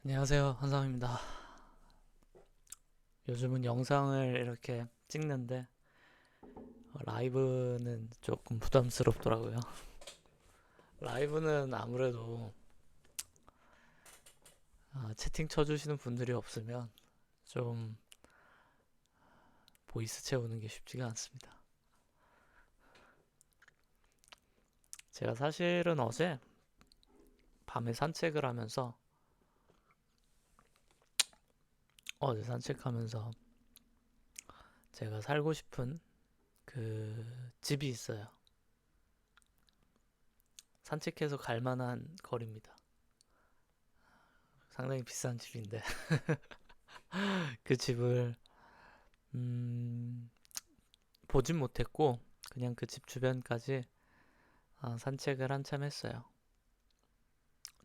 안녕하세요, 한상입니다. 요즘은 영상을 이렇게 찍는데 라이브는 조금 부담스럽더라고요. 라이브는 아무래도 채팅 쳐주시는 분들이 없으면 좀 보이스 채우는 게 쉽지가 않습니다. 제가 사실은 어제 밤에 산책을 하면서 어제 산책하면서 제가 살고 싶은 그 집이 있어요. 산책해서 갈 만한 거리입니다. 상당히 비싼 집인데 그 집을 음, 보진 못했고 그냥 그 집 주변까지 산책을 한참 했어요.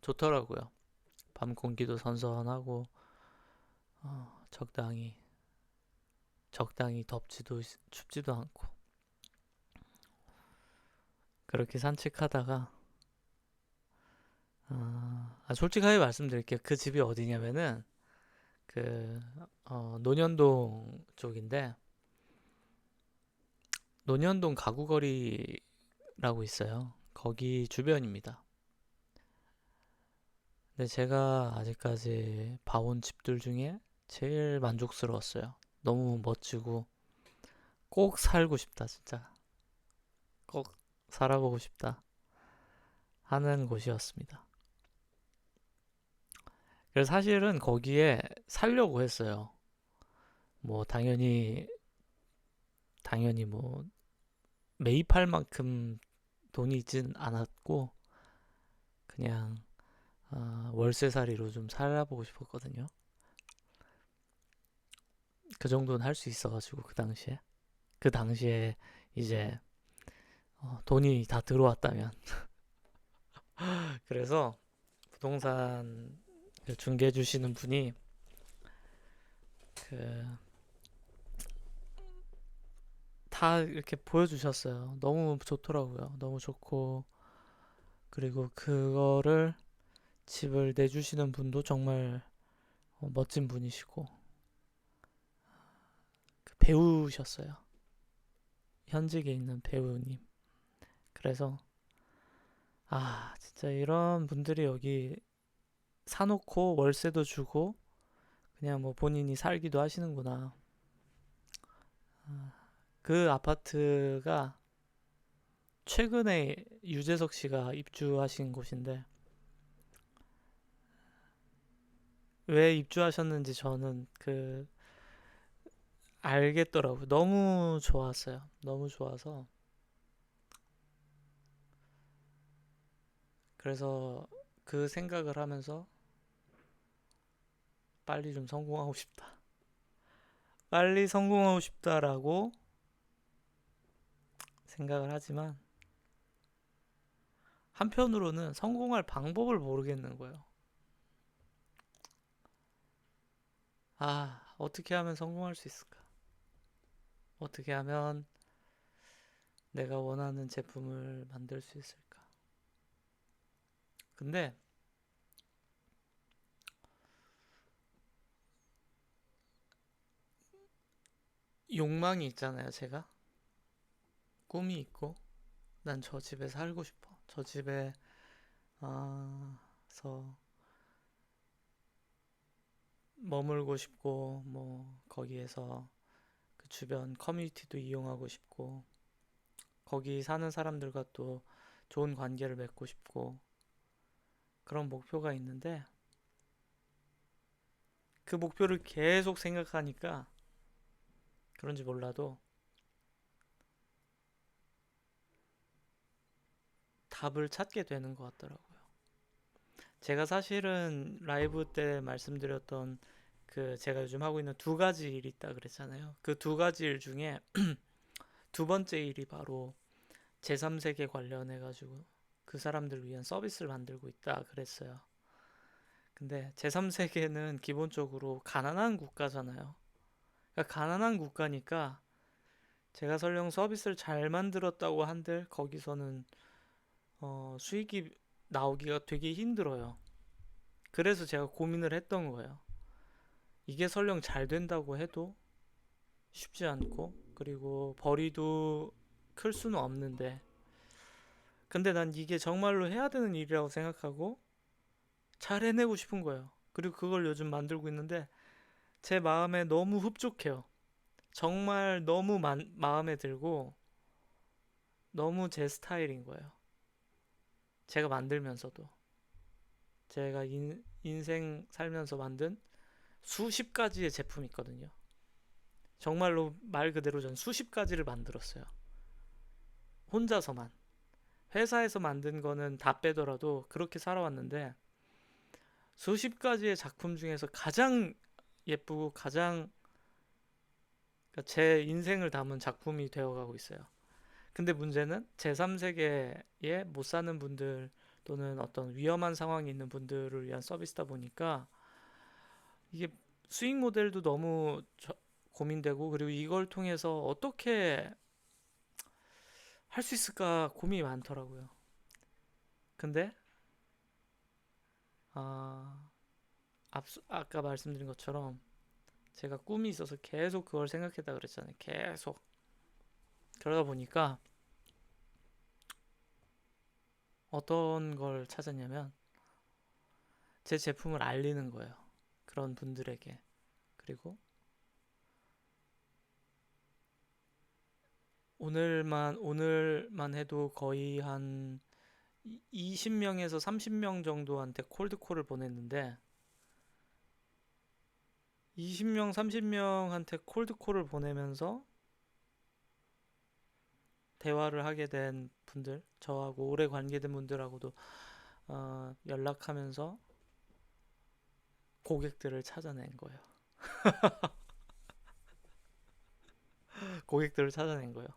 좋더라고요. 밤 공기도 선선하고 적당히 덥지도 춥지도 않고 그렇게 산책하다가 솔직하게 말씀드릴게요. 그 집이 어디냐면은 그 논현동 쪽인데 논현동 가구거리라고 있어요. 거기 주변입니다. 근데 제가 아직까지 봐온 집들 중에 제일 만족스러웠어요. 너무 멋지고 꼭 살고 싶다, 진짜. 꼭 살아보고 싶다 하는 곳이었습니다. 그래서 사실은 거기에 살려고 했어요. 뭐 당연히 뭐 매입할 만큼 돈이 있진 않았고 그냥 월세살이로 좀 살아보고 싶었거든요. 그 정도는 할 수 있어가지고 그 당시에 이제 돈이 다 들어왔다면 그래서 부동산 그 중개해 주시는 분이 그 다 이렇게 보여주셨어요. 너무 좋더라고요. 너무 좋고 그리고 그거를 집을 내주시는 분도 정말 멋진 분이시고 그 배우셨어요. 현직에 있는 배우님. 그래서 진짜 이런 분들이 여기 사놓고 월세도 주고 그냥 뭐 본인이 살기도 하시는구나. 그 아파트가 최근에 유재석 씨가 입주하신 곳인데 왜 입주하셨는지 저는 알겠더라고요. 너무 좋았어요. 너무 좋아서 그래서 그 생각을 하면서 빨리 좀 성공하고 싶다. 빨리 성공하고 싶다라고 생각을 하지만 한편으로는 성공할 방법을 모르겠는 거예요. 어떻게 하면 성공할 수 있을까? 어떻게 하면 내가 원하는 제품을 만들 수 있을까? 근데 욕망이 있잖아요, 제가. 꿈이 있고, 난 저 집에 살고 싶어. 저 집에, 서 머물고 싶고, 뭐, 거기에서 그 주변 커뮤니티도 이용하고 싶고, 거기 사는 사람들과 또 좋은 관계를 맺고 싶고, 그런 목표가 있는데, 그 목표를 계속 생각하니까, 그런지 몰라도 답을 찾게 되는 것 같더라고요. 제가 사실은 라이브 때 말씀드렸던 그 제가 요즘 하고 있는 두 가지 일이 있다 그랬잖아요. 그 두 가지 일 중에 두 번째 일이 바로 제3세계 관련해 가지고 그 사람들을 위한 서비스를 만들고 있다 그랬어요. 근데 제3세계는 기본적으로 가난한 국가잖아요. 그러니까 가난한 국가니까 제가 설령 서비스를 잘 만들었다고 한들 거기서는 수익이 나오기가 되게 힘들어요. 그래서 제가 고민을 했던 거예요. 이게 설령 잘 된다고 해도 쉽지 않고, 그리고 벌이도 클 수는 없는데, 근데 난 이게 정말로 해야 되는 일이라고 생각하고 잘 해내고 싶은 거예요. 그리고 그걸 요즘 만들고 있는데 제 마음에 너무 흡족해요. 정말 너무 마음에 들고 너무 제 스타일인 거예요. 제가 만들면서도 제가 인생 살면서 만든 수십 가지의 제품이 있거든요. 정말로 말 그대로 전 수십 가지를 만들었어요. 혼자서만. 회사에서 만든 거는 다 빼더라도 그렇게 살아왔는데 수십 가지의 작품 중에서 가장 예쁘고 가장 그러니까 제 인생을 담은 작품이 되어가고 있어요. 근데 문제는 제3세계에 못 사는 분들 또는 어떤 위험한 상황이 있는 분들을 위한 서비스다 보니까 이게 수익 모델도 너무 고민되고, 그리고 이걸 통해서 어떻게 할 수 있을까 고민이 많더라고요. 근데 아, 아까 말씀드린 것처럼 제가 꿈이 있어서 계속 그걸 생각했다 그랬잖아요. 계속. 그러다 보니까 어떤 걸 찾았냐면 제 제품을 알리는 거예요. 그런 분들에게. 그리고 오늘만 해도 거의 한 20명에서 30명 정도한테 콜드콜을 보냈는데 20명, 30명한테 콜드콜을 보내면서 대화를 하게 된 분들, 저하고 오래 관계된 분들하고도 연락하면서 고객들을 찾아낸 거예요. 고객들을 찾아낸 거예요.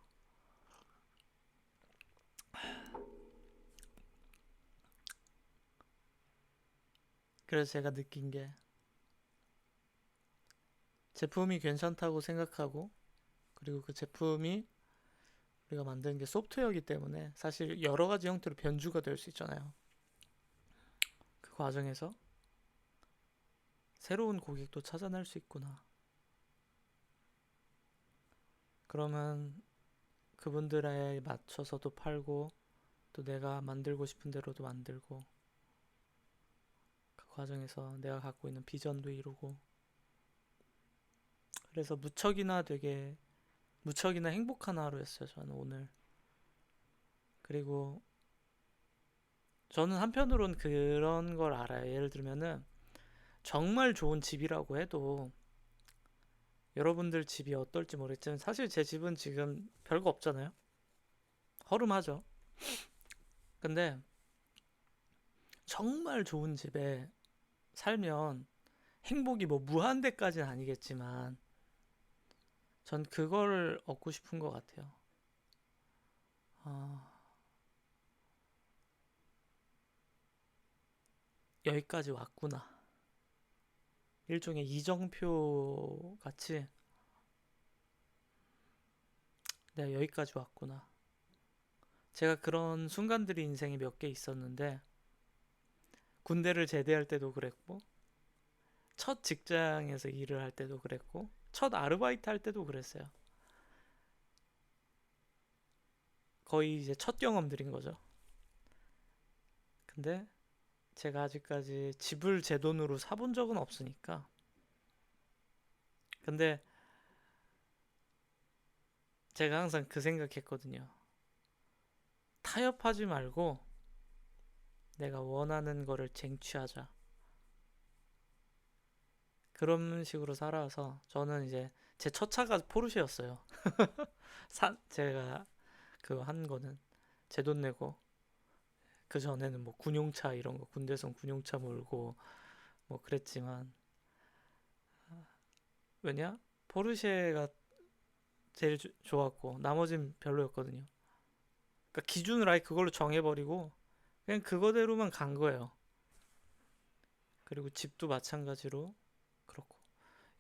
그래서 제가 느낀 게 제품이 괜찮다고 생각하고, 그리고 그 제품이 우리가 만드는 게 소프트웨어이기 때문에 사실 여러 가지 형태로 변주가 될 수 있잖아요. 그 과정에서 새로운 고객도 찾아낼 수 있구나. 그러면 그분들에 맞춰서도 팔고, 또 내가 만들고 싶은 대로도 만들고, 그 과정에서 내가 갖고 있는 비전도 이루고, 그래서 무척이나 행복한 하루였어요, 저는 오늘. 그리고 저는 한편으론 그런 걸 알아요. 예를 들면은 정말 좋은 집이라고 해도 여러분들 집이 어떨지 모르겠지만 사실 제 집은 지금 별거 없잖아요. 허름하죠. 근데 정말 좋은 집에 살면 행복이 뭐 무한대까지는 아니겠지만 전 그걸 얻고 싶은 것 같아요. 아, 여기까지 왔구나. 일종의 이정표 같이 내가 여기까지 왔구나. 제가 그런 순간들이 인생에 몇 개 있었는데 군대를 제대할 때도 그랬고 첫 직장에서 일을 할 때도 그랬고 첫 아르바이트 할 때도 그랬어요. 거의 이제 첫 경험들인 거죠. 근데 제가 아직까지 집을 제 돈으로 사본 적은 없으니까. 근데 제가 항상 그 생각했거든요. 타협하지 말고 내가 원하는 거를 쟁취하자. 그런 식으로 살아서 저는 이제 제 첫 차가 포르쉐였어요. 제가 그 한 거는 제 돈 내고, 그 전에는 뭐 군용차 이런 거 군대선 군용차 몰고 뭐 그랬지만, 왜냐? 포르쉐가 제일 좋았고 나머진 별로였거든요. 그러니까 기준을 아예 그걸로 정해버리고 그냥 그거대로만 간 거예요. 그리고 집도 마찬가지로 그렇고.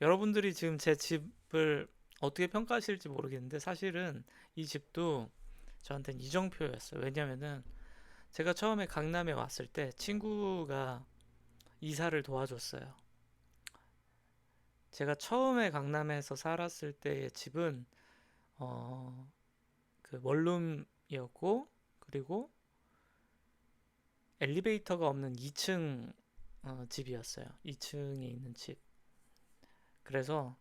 여러분들이 지금 제 집을 어떻게 평가하실지 모르겠는데 사실은 이 집도 저한테는 이정표였어요. 왜냐면은 제가 처음에 강남에 왔을 때 친구가 이사를 도와줬어요. 제가 처음에 강남에서 살았을 때의 집은 어, 그 원룸이었고, 그리고 엘리베이터가 없는 2층 집이었어요. 2층에 있는 집. 그래서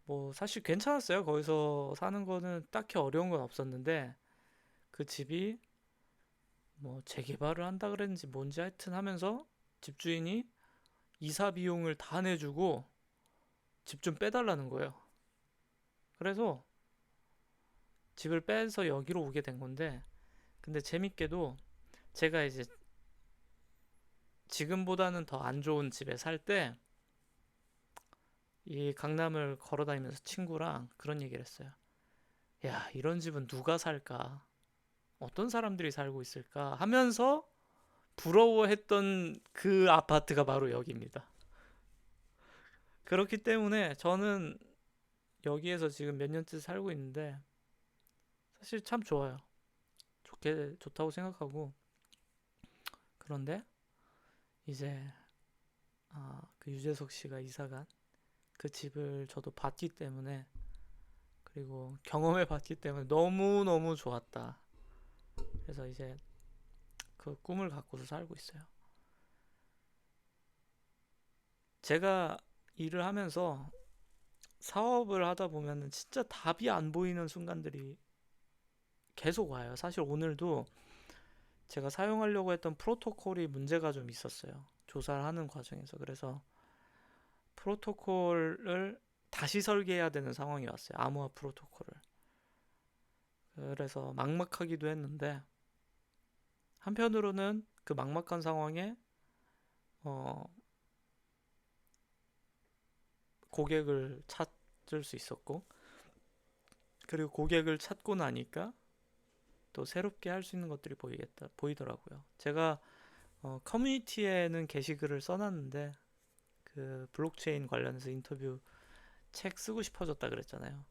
뭐 사실 괜찮았어요. 거기서 사는 거는 딱히 어려운 건 없었는데, 그 집이 뭐 재개발을 한다 그랬는지 뭔지 하여튼 하면서 집주인이 이사 비용을 다 내주고 집 좀 빼달라는 거예요. 그래서 집을 빼서 여기로 오게 된 건데, 근데 재밌게도 제가 이제 지금보다는 더 안 좋은 집에 살 때 이 강남을 걸어 다니면서 친구랑 그런 얘기를 했어요. 야, 이런 집은 누가 살까? 어떤 사람들이 살고 있을까? 하면서 부러워했던 그 아파트가 바로 여기입니다. 그렇기 때문에 저는 여기에서 지금 몇 년째 살고 있는데 사실 참 좋아요. 좋다고 생각하고. 그런데 이제 그 유재석 씨가 이사간 그 집을 저도 봤기 때문에, 그리고 경험해 봤기 때문에 너무너무 좋았다. 그래서 이제 그 꿈을 갖고서 살고 있어요. 제가 일을 하면서 사업을 하다 보면은 진짜 답이 안 보이는 순간들이 계속 와요. 사실 오늘도 제가 사용하려고 했던 프로토콜이 문제가 좀 있었어요. 조사를 하는 과정에서. 그래서 프로토콜을 다시 설계해야 되는 상황이 왔어요. 암호화 프로토콜을. 그래서 막막하기도 했는데, 한편으로는 그 막막한 상황에 어, 고객을 찾을 수 있었고, 그리고 고객을 찾고 나니까 또 새롭게 할 수 있는 것들이 보이더라고요. 제가 커뮤니티에는 게시글을 써놨는데, 그 블록체인 관련해서 인터뷰 책 쓰고 싶어졌다 그랬잖아요.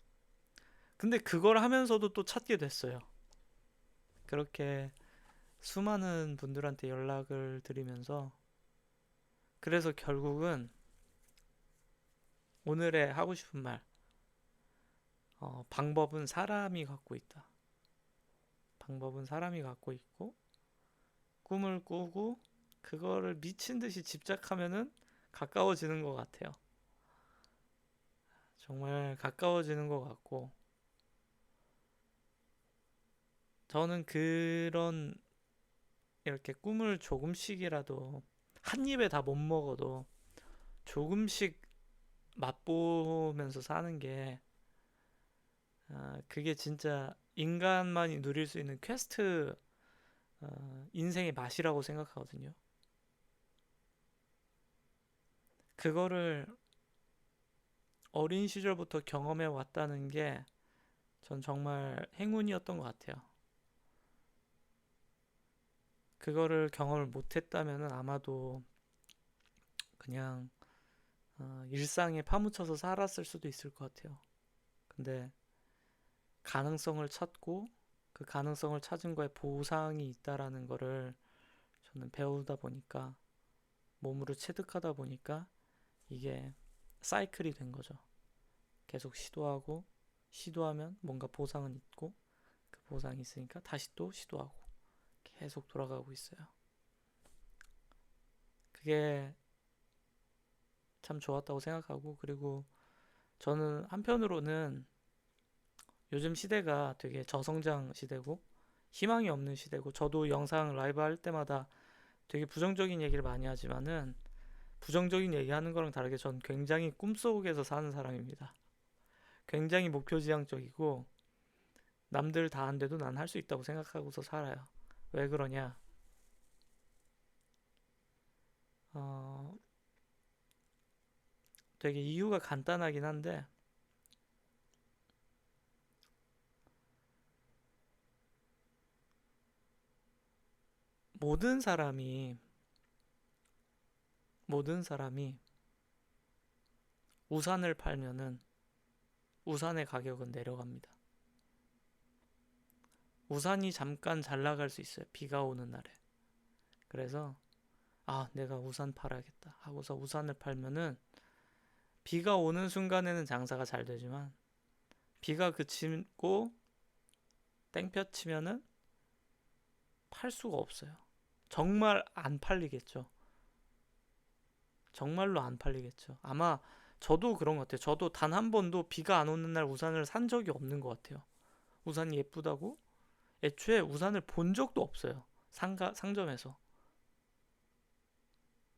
근데 그걸 하면서도 또 찾게 됐어요. 그렇게 수많은 분들한테 연락을 드리면서, 그래서 결국은 오늘의 하고 싶은 말, 방법은 사람이 갖고 있다. 방법은 사람이 갖고 있고, 꿈을 꾸고 그거를 미친 듯이 집착하면은 가까워지는 것 같아요. 정말 가까워지는 것 같고, 저는 그런 이렇게 꿈을 조금씩이라도, 한 입에 다 못 먹어도 조금씩 맛보면서 사는 게, 그게 진짜 인간만이 누릴 수 있는 퀘스트, 인생의 맛이라고 생각하거든요. 그거를 어린 시절부터 경험해 왔다는 게 전 정말 행운이었던 것 같아요. 그거를 경험을 못했다면 아마도 그냥 일상에 파묻혀서 살았을 수도 있을 것 같아요. 근데 가능성을 찾고, 그 가능성을 찾은 거에 보상이 있다라는 거를 저는 배우다 보니까, 몸으로 체득하다 보니까 이게 사이클이 된 거죠. 계속 시도하고, 시도하면 뭔가 보상은 있고, 그 보상이 있으니까 다시 또 시도하고, 계속 돌아가고 있어요. 그게 참 좋았다고 생각하고, 그리고 저는 한편으로는 요즘 시대가 되게 저성장 시대고 희망이 없는 시대고, 저도 영상 라이브 할 때마다 되게 부정적인 얘기를 많이 하지만은, 부정적인 얘기하는 거랑 다르게 전 굉장히 꿈속에서 사는 사람입니다. 굉장히 목표지향적이고, 남들 다 안 돼도 난 할 수 있다고 생각하고서 살아요. 왜 그러냐? 어, 되게 이유가 간단하긴 한데, 모든 사람이 모든 사람이 우산을 팔면은 우산의 가격은 내려갑니다. 우산이 잠깐 잘 나갈 수 있어요. 비가 오는 날에. 그래서 아, 내가 우산 팔아야겠다 하고서 우산을 팔면은 비가 오는 순간에는 장사가 잘 되지만 비가 그치고 땡볕 치면은 팔 수가 없어요. 정말 안 팔리겠죠. 정말로 안 팔리겠죠. 아마 저도 그런 것 같아요. 저도 단 한 번도 비가 안 오는 날 우산을 산 적이 없는 것 같아요. 우산이 예쁘다고 애초에 우산을 본 적도 없어요. 상점에서.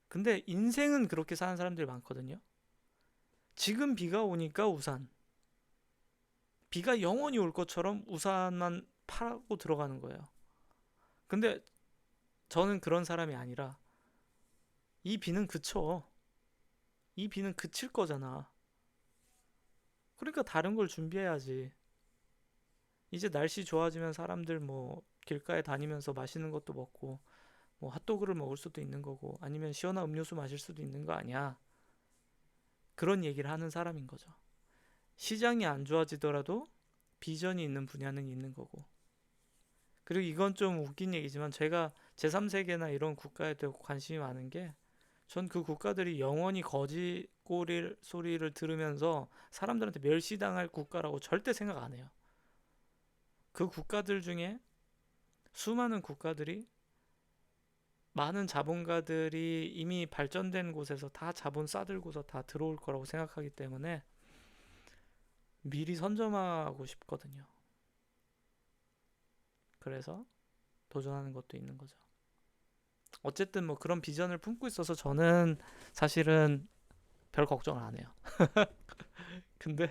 근데 인생은 그렇게 사는 사람들이 많거든요. 지금 비가 오니까 우산. 비가 영원히 올 것처럼 우산만 팔고 들어가는 거예요. 근데 저는 그런 사람이 아니라 이 비는 그쳐. 이 비는 그칠 거잖아. 그러니까 다른 걸 준비해야지. 이제 날씨 좋아지면 사람들 뭐 길가에 다니면서 맛있는 것도 먹고 뭐 핫도그를 먹을 수도 있는 거고 아니면 시원한 음료수 마실 수도 있는 거 아니야. 그런 얘기를 하는 사람인 거죠. 시장이 안 좋아지더라도 비전이 있는 분야는 있는 거고. 그리고 이건 좀 웃긴 얘기지만 제가 제3세계나 이런 국가에 대해 관심이 많은 게 전 그 국가들이 영원히 거지 꼬리 소리를 들으면서 사람들한테 멸시당할 국가라고 절대 생각 안 해요. 그 국가들 중에 수많은 국가들이 많은 자본가들이 이미 발전된 곳에서 다 자본 싸들고서 다 들어올 거라고 생각하기 때문에 미리 선점하고 싶거든요. 그래서 도전하는 것도 있는 거죠. 어쨌든 뭐 그런 비전을 품고 있어서 저는 사실은 별 걱정을 안 해요. 근데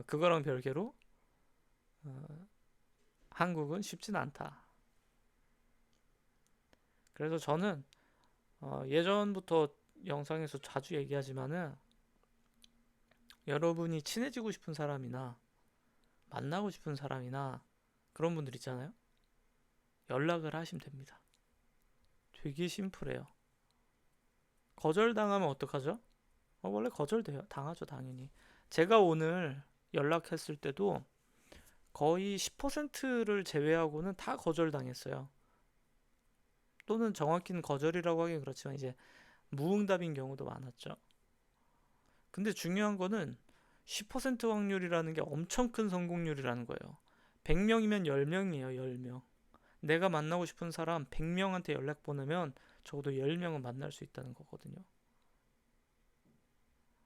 그거랑 별개로 한국은 쉽진 않다. 그래서 저는 예전부터 영상에서 자주 얘기하지만은 여러분이 친해지고 싶은 사람이나 만나고 싶은 사람이나 그런 분들 있잖아요. 연락을 하시면 됩니다. 되게 심플해요. 거절당하면 어떡하죠? 원래 거절돼요. 당하죠, 당연히. 제가 오늘 연락했을 때도 거의 10%를 제외하고는 다 거절당했어요. 또는 정확히는 거절이라고 하긴 그렇지만 이제 무응답인 경우도 많았죠. 근데 중요한 거는 10% 확률이라는 게 엄청 큰 성공률이라는 거예요. 100명이면 10명이에요, 10명. 내가 만나고 싶은 사람 100명한테 연락 보내면 적어도 10명은 만날 수 있다는 거거든요.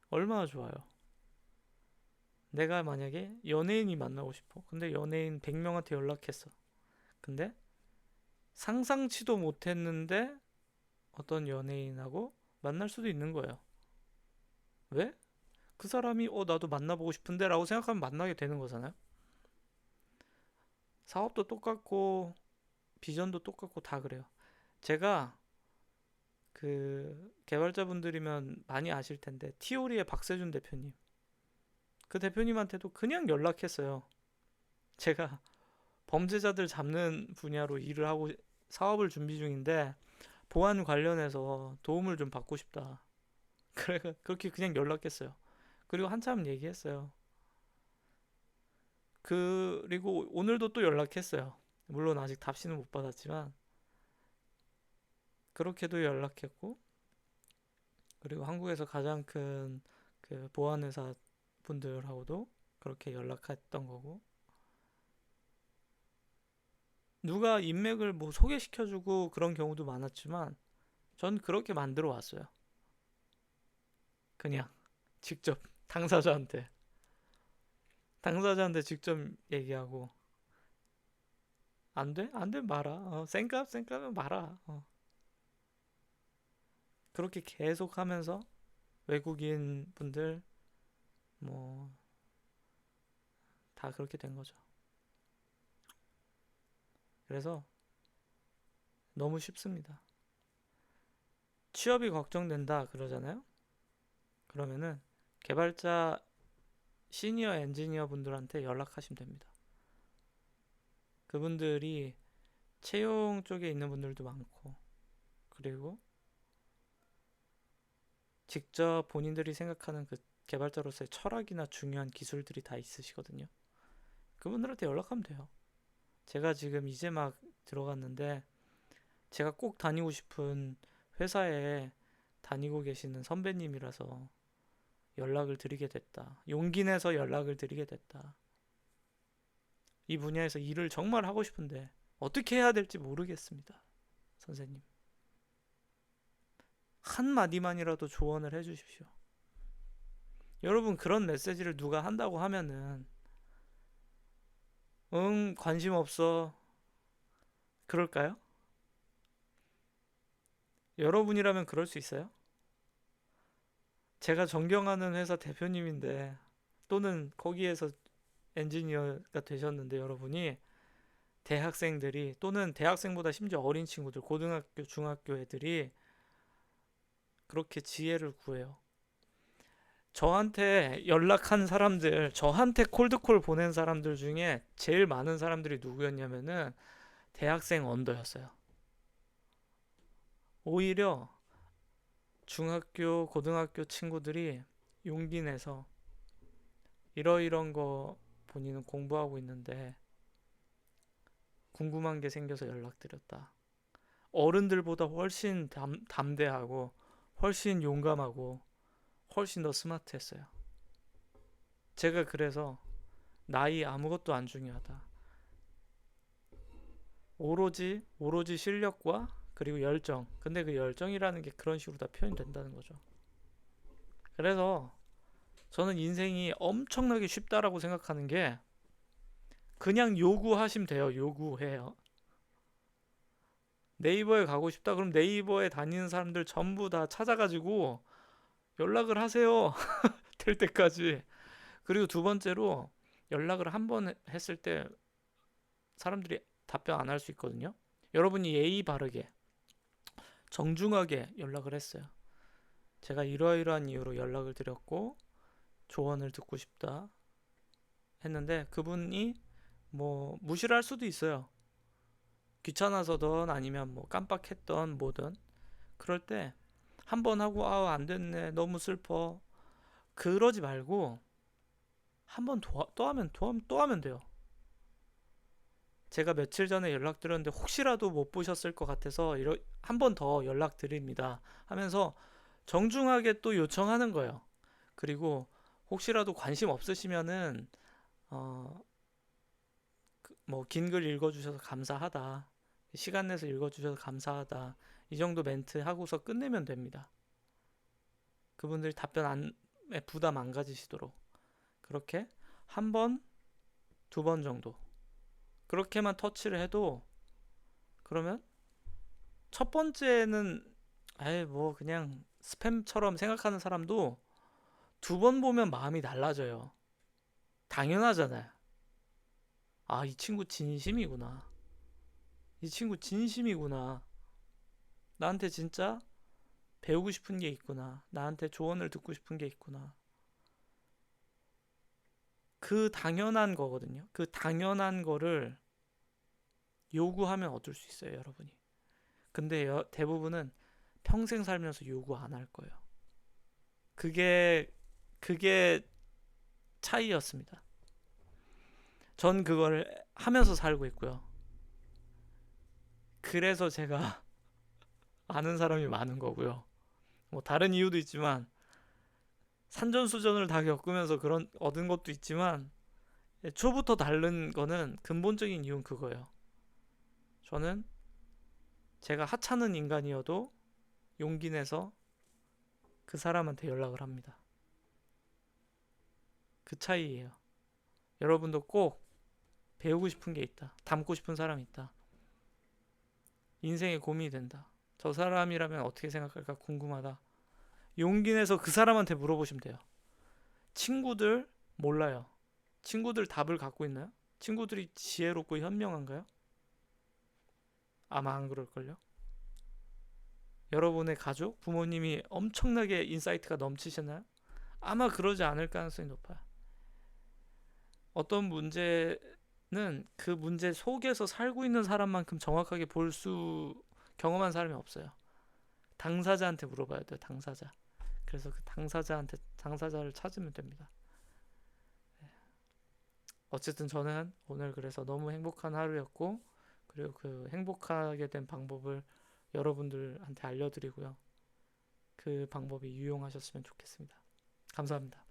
얼마나 좋아요. 내가 만약에 연예인이 만나고 싶어. 근데 연예인 100명한테 연락했어. 근데 상상치도 못했는데 어떤 연예인하고 만날 수도 있는 거예요. 왜? 그 사람이 나도 만나보고 싶은데 라고 생각하면 만나게 되는 거잖아요. 사업도 똑같고 비전도 똑같고 다 그래요. 제가 그 개발자분들이면 많이 아실 텐데 티오리의 박세준 대표님 그 대표님한테도 그냥 연락했어요. 제가 범죄자들 잡는 분야로 일을 하고 사업을 준비 중인데 보안 관련해서 도움을 좀 받고 싶다. 그래 그렇게 그냥 연락했어요. 그리고 한참 얘기했어요. 그리고 오늘도 또 연락했어요. 물론 아직 답신은 못 받았지만 그렇게도 연락했고 그리고 한국에서 가장 큰 그 보안회사 분들하고도 그렇게 연락했던 거고 누가 인맥을 뭐 소개시켜주고 그런 경우도 많았지만 전 그렇게 만들어 왔어요. 그냥 직접 당사자한테 직접 얘기하고 안 돼? 안 돼 말아. 쌩까면 말아. 그렇게 계속 하면서 외국인 분들 뭐 다 그렇게 된 거죠. 그래서 너무 쉽습니다. 취업이 걱정된다 그러잖아요. 그러면은 개발자 시니어 엔지니어 분들한테 연락하시면 됩니다. 그분들이 채용 쪽에 있는 분들도 많고 그리고 직접 본인들이 생각하는 그 개발자로서의 철학이나 중요한 기술들이 다 있으시거든요. 그분들한테 연락하면 돼요. 제가 지금 이제 막 들어갔는데 제가 꼭 다니고 싶은 회사에 다니고 계시는 선배님이라서 연락을 드리게 됐다. 용기 내서 연락을 드리게 됐다. 이 분야에서 일을 정말 하고 싶은데 어떻게 해야 될지 모르겠습니다. 선생님. 한마디만이라도 조언을 해주십시오. 여러분, 그런 메시지를 누가 한다고 하면은 응, 관심 없어. 그럴까요? 여러분이라면 그럴 수 있어요? 제가 존경하는 회사 대표님인데, 또는 거기에서 엔지니어가 되셨는데, 여러분이 대학생들이, 또는 대학생보다 심지어 어린 친구들, 고등학교, 중학교 애들이 그렇게 지혜를 구해요. 저한테 연락한 사람들, 저한테 콜드콜 보낸 사람들 중에 제일 많은 사람들이 누구였냐면은 대학생 언더였어요. 오히려 중학교, 고등학교 친구들이 용기 내서 이러이런 거 본인은 공부하고 있는데 궁금한 게 생겨서 연락드렸다. 어른들보다 훨씬 담대하고 훨씬 용감하고 훨씬 더 스마트했어요. 제가 그래서 나이 아무것도 안 중요하다. 오로지 실력과 그리고 열정. 근데 그 열정이라는 게 그런 식으로 다 표현된다는 거죠. 그래서 저는 인생이 엄청나게 쉽다라고 생각하는 게 그냥 요구하시면 돼요. 요구해요. 네이버에 가고 싶다 그럼 네이버에 다니는 사람들 전부 다 찾아가지고 연락을 하세요. 될 때까지. 그리고 두 번째로 연락을 한 번 했을 때 사람들이 답변 안 할 수 있거든요. 여러분이 예의 바르게 정중하게 연락을 했어요. 제가 이러이러한 이유로 연락을 드렸고 조언을 듣고 싶다 했는데 그분이 뭐 무시를 할 수도 있어요. 귀찮아서든 아니면 뭐 깜빡했던 뭐든. 그럴 때 한 번 하고 아, 안 됐네. 너무 슬퍼. 그러지 말고 한 번 또 하면 돼요. 제가 며칠 전에 연락드렸는데 혹시라도 못 보셨을 것 같아서 한 번 더 연락드립니다 하면서 정중하게 또 요청하는 거예요. 그리고 혹시라도 관심 없으시면은 뭐 긴 글 읽어주셔서 감사하다. 시간 내서 읽어주셔서 감사하다. 이 정도 멘트 하고서 끝내면 됩니다. 그분들이 부담 안 가지시도록 그렇게 한 번, 두 번 정도 그렇게만 터치를 해도 그러면 첫 번째는 아예 뭐 그냥 스팸처럼 생각하는 사람도 두 번 보면 마음이 달라져요. 당연하잖아요. 아, 이 친구 진심이구나. 이 친구 진심이구나. 나한테 진짜 배우고 싶은 게 있구나. 나한테 조언을 듣고 싶은 게 있구나. 그 당연한 거거든요. 그 당연한 거를 요구하면 얻을 수 있어요, 여러분이. 근데 대부분은 평생 살면서 요구 안 할 거예요. 그게 차이였습니다. 전 그걸 하면서 살고 있고요. 그래서 제가 아는 사람이 많은 거고요. 뭐 다른 이유도 있지만 산전수전을 다 겪으면서 그런 얻은 것도 있지만 초부터 다른 거는 근본적인 이유는 그거예요. 저는 제가 하찮은 인간이어도 용기 내서 그 사람한테 연락을 합니다. 그 차이예요. 여러분도 꼭 배우고 싶은 게 있다. 닮고 싶은 사람이 있다. 인생의 고민이 된다. 저 사람이라면 어떻게 생각할까 궁금하다. 용기 내서 그 사람한테 물어보시면 돼요. 친구들 몰라요. 친구들 답을 갖고 있나요? 친구들이 지혜롭고 현명한가요? 아마 안 그럴걸요. 여러분의 가족, 부모님이 엄청나게 인사이트가 넘치시나요? 아마 그러지 않을 가능성이 높아요. 어떤 문제는 그 문제 속에서 살고 있는 사람만큼 정확하게 경험한 사람이 없어요. 당사자한테 물어봐야 돼요. 당사자. 그래서 그 당사자를 찾으면 됩니다. 어쨌든 저는 오늘 그래서 너무 행복한 하루였고 그리고 그 행복하게 된 방법을 여러분들한테 알려드리고요. 그 방법이 유용하셨으면 좋겠습니다. 감사합니다.